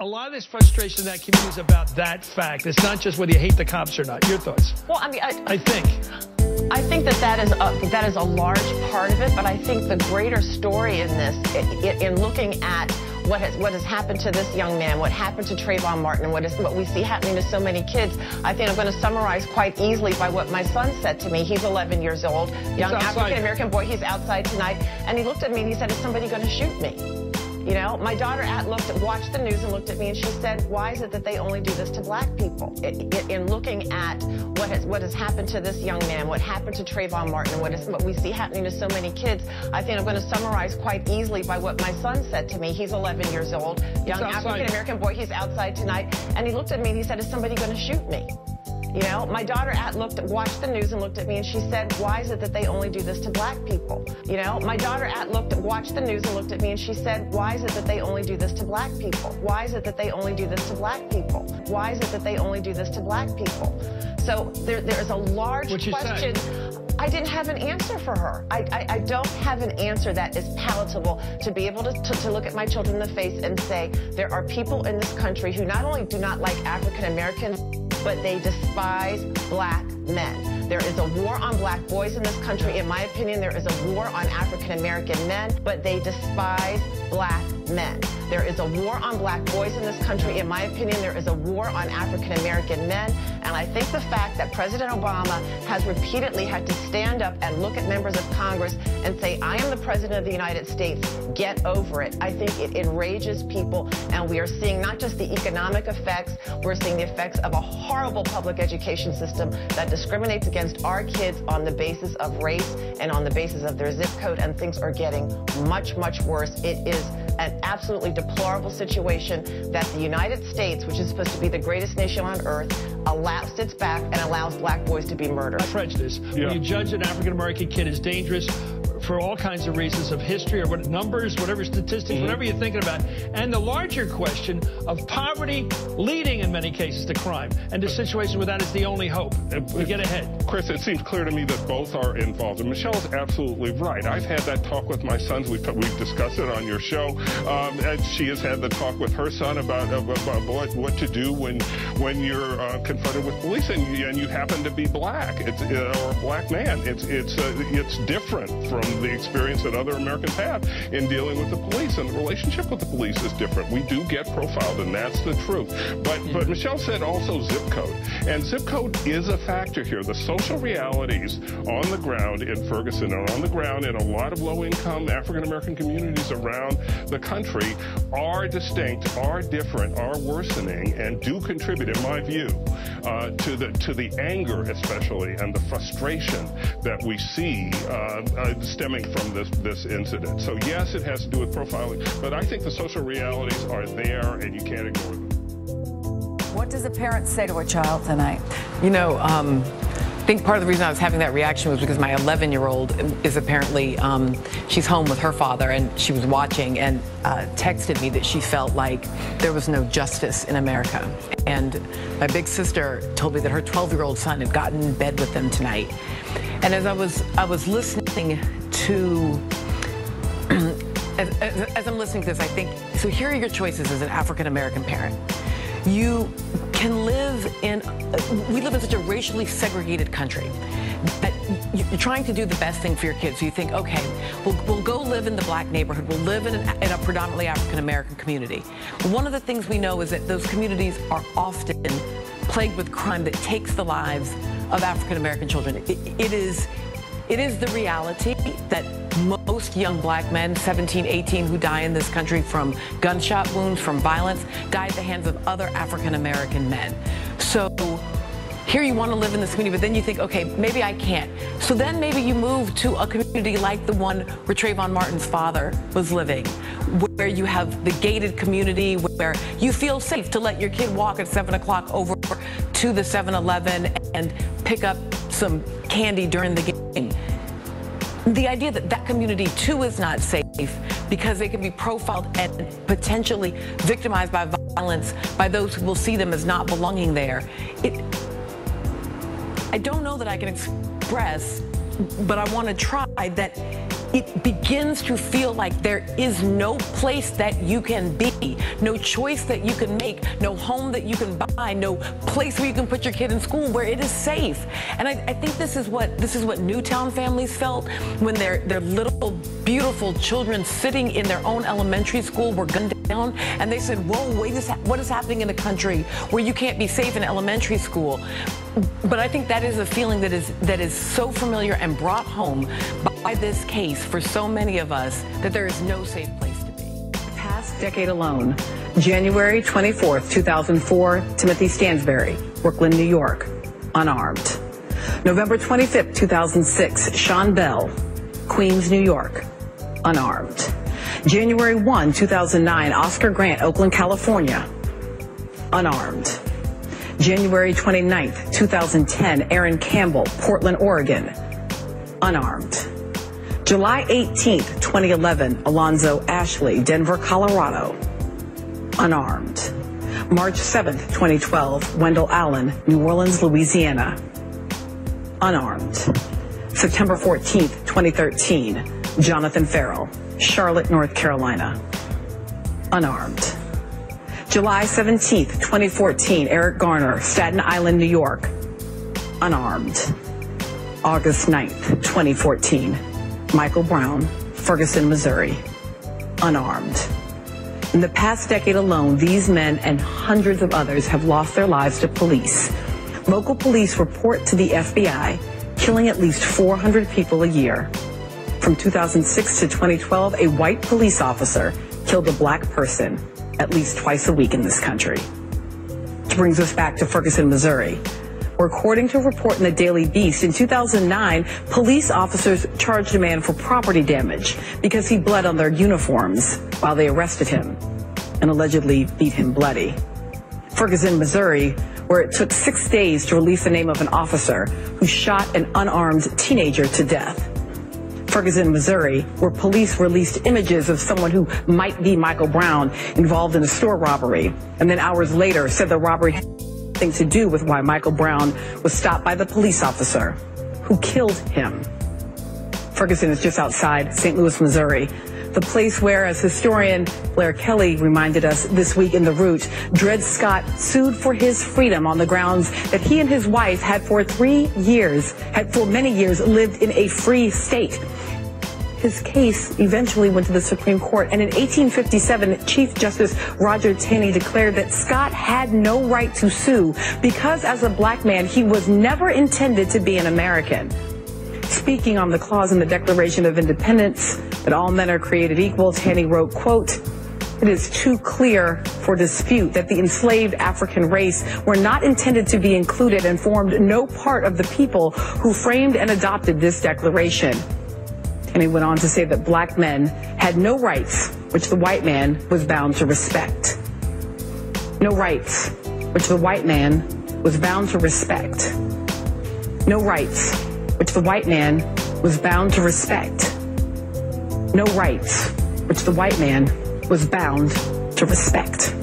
A lot of this frustration in that community is about that fact. It's not just whether you hate the cops or not. Your thoughts? Well, I mean, I think that is a large part of it, but I think the greater story in this, in looking at what has happened to this young man, what happened to Trayvon Martin, and what we see happening to so many kids, I think I'm going to summarize quite easily by what my son said to me. He's 11 years old, young African-American boy. He's outside tonight, and he looked at me and he said, "Is somebody going to shoot me?" You know, my daughter watched the news and looked at me and she said, "Why is it that they only do this to black people?" In looking at what has happened to this young man, what happened to Trayvon Martin, and what we see happening to so many kids, I think I'm going to summarize quite easily by what my son said to me. He's 11 years old, young African-American boy. He's outside tonight, and he looked at me and he said, "Is somebody going to shoot me?" You know, my daughter watched the news and looked at me and she said, "Why is it that they only do this to black people?" You know, my daughter watched the news and looked at me and she said, "Why is it that they only do this to black people? Why is it that they only do this to black people? Why is it that they only do this to black people?" So there is a large question. I didn't have an answer for her. I don't have an answer that is palatable to be able to look at my children in the face and say, there are people in this country who not only do not like African Americans, but they despise black men. There is a war on black boys in this country. In my opinion, there is a war on African American men, but they despise black men. There is a war on black boys in this country. In my opinion, there is a war on African American men. And I think the fact that President Obama has repeatedly had to stand up and look at members of Congress and say, "I am the President of the United States, get over it," I think it enrages people. And we are seeing not just the economic effects, we're seeing the effects of a horrible public education system that discriminates against our kids on the basis of race and on the basis of their zip code, and things are getting much, much worse. It is an absolutely deplorable situation that the United States, which is supposed to be the greatest nation on earth, sits back and allows black boys to be murdered. Prejudice. Yeah. When you judge an African-American kid as dangerous for all kinds of reasons of history or numbers, whatever statistics, whatever you're thinking about, and the larger question of poverty leading in many cases to crime, and the situation where that is the only hope to get ahead. Chris, it seems clear to me that both are involved, and Michelle is absolutely right. I've had that talk with my sons. We've discussed it on your show, and she has had the talk with her son about what to do when you're confronted with police and you happen to be black, or a black man. It's different from the experience that other Americans have in dealing with the police, and the relationship with the police is different. We do get profiled, and that's the truth. But Michelle said also zip code, and zip code is a factor here. The social realities on the ground in Ferguson and on the ground in a lot of low-income African-American communities around the country are distinct, are different, are worsening, and do contribute, in my view, to the anger especially and the frustration that we see stemming from this incident. So yes, it has to do with profiling, but I think the social realities are there and you can't ignore them. What does a parent say to a child tonight? You know, I think part of the reason I was having that reaction was because my 11-year-old is apparently, she's home with her father, and she was watching and texted me that she felt like there was no justice in America. And my big sister told me that her 12-year-old son had gotten in bed with them tonight. And as I was listening to, as I'm listening to this, I think, so here are your choices as an African-American parent. You can live we live in such a racially segregated country that you're trying to do the best thing for your kids. So you think, okay, we'll go live in the black neighborhood. We'll live in a predominantly African-American community. One of the things we know is that those communities are often plagued with crime that takes the lives of African-American children. It is the reality that most young black men, 17, 18, who die in this country from gunshot wounds, from violence, die at the hands of other African-American men. So here you want to live in this community, but then you think, okay, maybe I can't. So then maybe you move to a community like the one where Trayvon Martin's father was living, where you have the gated community, where you feel safe to let your kid walk at 7 o'clock over to the 7-Eleven and pick up some candy during the game. The idea that that community too is not safe because they can be profiled and potentially victimized by violence by those who will see them as not belonging there. I don't know that I can express, but I want to try that it begins to feel like there is no place that you can be, no choice that you can make, no home that you can buy, no place where you can put your kid in school where it is safe. And I think this is what Newtown families felt when their little beautiful children sitting in their own elementary school were gunned down, and they said, whoa, wait, what is happening in a country where you can't be safe in elementary school? But I think that is a feeling that is so familiar and brought home by this case for so many of us, that there is no safe place to be. Past decade alone, January 24th, 2004, Timothy Stansberry, Brooklyn, New York, unarmed. November 25th, 2006, Sean Bell, Queens, New York, unarmed. January 1, 2009, Oscar Grant, Oakland, California, unarmed. January 29th, 2010, Aaron Campbell, Portland, Oregon, unarmed. July 18th, 2011, Alonzo Ashley, Denver, Colorado, unarmed. March 7th, 2012, Wendell Allen, New Orleans, Louisiana, unarmed. September 14th, 2013, Jonathan Farrell, Charlotte, North Carolina, unarmed. July 17th, 2014, Eric Garner, Staten Island, New York, unarmed. August 9th, 2014, Michael Brown, Ferguson, Missouri, unarmed. In the past decade alone, these men and hundreds of others have lost their lives to police. Local police report to the FBI killing at least 400 people a year. From 2006 to 2012, a white police officer killed a black person at least twice a week in this country. Which brings us back to Ferguson, Missouri, where, according to a report in the Daily Beast, in 2009, police officers charged a man for property damage because he bled on their uniforms while they arrested him and allegedly beat him bloody. Ferguson, Missouri, where it took 6 days to release the name of an officer who shot an unarmed teenager to death. Ferguson, Missouri, where police released images of someone who might be Michael Brown involved in a store robbery, and then hours later said the robbery had nothing to do with why Michael Brown was stopped by the police officer who killed him. Ferguson is just outside St. Louis, Missouri, the place where, as historian Blair Kelly reminded us this week in The Root, Dred Scott sued for his freedom on the grounds that he and his wife had for many years lived in a free state. His case eventually went to the Supreme Court, and in 1857, Chief Justice Roger Taney declared that Scott had no right to sue because, as a black man, he was never intended to be an American. Speaking on the clause in the Declaration of Independence that all men are created equal, Taney wrote, quote, "It is too clear for dispute that the enslaved African race were not intended to be included and formed no part of the people who framed and adopted this declaration." And he went on to say that black men had no rights which the white man was bound to respect. No rights which the white man was bound to respect. No rights which the white man was bound to respect. No rights which the white man was bound to respect.